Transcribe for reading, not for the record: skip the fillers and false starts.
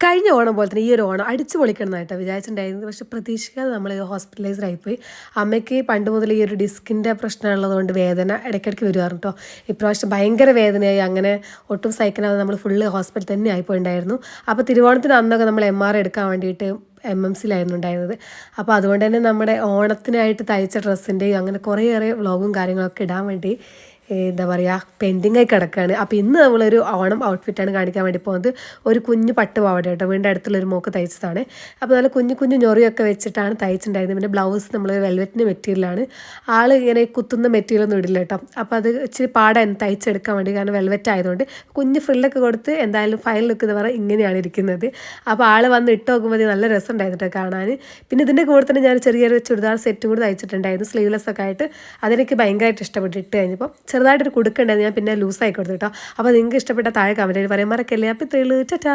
കഴിഞ്ഞ ഓണം പോലെ തന്നെ ഈ ഒരു ഓണം അടിച്ചു പൊളിക്കണമെന്നായിട്ടാണ് വിചാരിച്ചിട്ടുണ്ടായിരുന്നത്. പക്ഷേ പ്രതീക്ഷിക്കാതെ നമ്മൾ ഹോസ്പിറ്റലൈസ്ഡ് ആയിപ്പോയി. അമ്മയ്ക്ക് പണ്ട് മുതൽ ഈ ഒരു ഡിസ്കിൻ്റെ പ്രശ്നമുള്ളതുകൊണ്ട് വേദന ഇടയ്ക്കിടയ്ക്ക് വരുമായിരുന്നു കേട്ടോ. ഇപ്രാവശ്യം ഭയങ്കര വേദനയായി. അങ്ങനെ ഒട്ടും സഹിക്കാതെ നമ്മൾ ഫുള്ള് ഹോസ്പിറ്റൽ തന്നെ ആയിപ്പോയിട്ടുണ്ടായിരുന്നു. അപ്പോൾ തിരുവോണത്തിന് അന്നൊക്കെ നമ്മൾ MR എടുക്കാൻ വേണ്ടിയിട്ട് MMCയിലായിരുന്നു ഉണ്ടായിരുന്നത്. അപ്പോൾ അതുകൊണ്ട് തന്നെ നമ്മുടെ ഓണത്തിനായിട്ട് തയ്ച്ച ഡ്രസ്സിൻ്റെയും അങ്ങനെ കുറേയേറെ വ്ളോഗും കാര്യങ്ങളൊക്കെ ഇടാൻ വേണ്ടി എന്താ പറയുക പെൻഡിങ്ങായി കിടക്കുകയാണ്. അപ്പോൾ ഇന്ന് നമ്മളൊരു ഓണം ഔട്ട്ഫിറ്റാണ് കാണിക്കാൻ വേണ്ടി പോകുന്നത്. ഒരു കുഞ്ഞു പട്ട് പാവാട കേട്ടോ, വീടിൻ്റെ അടുത്തുള്ളൊരു മോക്ക് തയ്ച്ചതാണ്. അപ്പോൾ നല്ല കുഞ്ഞു കുഞ്ഞു ഞൊറിയൊക്കെ വെച്ചിട്ടാണ് തയ്ച്ചിട്ടുണ്ടായിരുന്നത്. പിന്നെ ബ്ലൗസ് നമ്മൾ വെൽവെറ്റിൻ്റെ മെറ്റീരിയലാണ്. ആൾ ഇങ്ങനെ കുത്തുന്ന മെറ്റീരിയലൊന്നും ഇടില്ല കേട്ടോ. അപ്പോൾ അത് ഇച്ചിരി പാടാണ് തയ്ച്ചെടുക്കാൻ വേണ്ടി, കാരണം വെൽവെറ്റ് ആയതുകൊണ്ട്. കുഞ്ഞ് ഫ്രില്ലൊക്കെ കൊടുത്ത് എന്തായാലും ഫൈനൽ ലുക്ക് എന്ന് പറഞ്ഞാൽ ഇങ്ങനെയാണ് ഇരിക്കുന്നത്. അപ്പോൾ ആൾ വന്ന് ഇട്ട് നോക്കുമ്പോൾ നല്ല രസമുണ്ടായിരുന്നു കേട്ടോ കാണാൻ. പിന്നെ ഇതിൻ്റെ കൂടെ തന്നെ ഞാൻ ചെറിയൊരു ചുരിദാർ സെറ്റും കൂടി തയ്ച്ചിട്ടുണ്ടായിരുന്നു, സ്ലീവ്ലെസ് ഒക്കെ ആയിട്ട്. അതെനിക്ക് ഭയങ്കരമായിട്ട് ഇഷ്ടപ്പെട്ടു ഇട്ട് കഴിഞ്ഞപ്പോൾ. ചെറുതായിട്ടൊരു കുടുക്കുണ്ടായിരുന്നു, ഞാൻ പിന്നെ ലൂസായി കൊടുത്തു കേട്ടോ. അപ്പോൾ നിങ്ങൾക്ക് ഇഷ്ടപ്പെട്ട താഴെ കമൻറ്റിൽ പറയാൻ മറക്കല്ലേ. അപ്പോൾ ഇത്രയുള്ളൂ. ടാറ്റാ.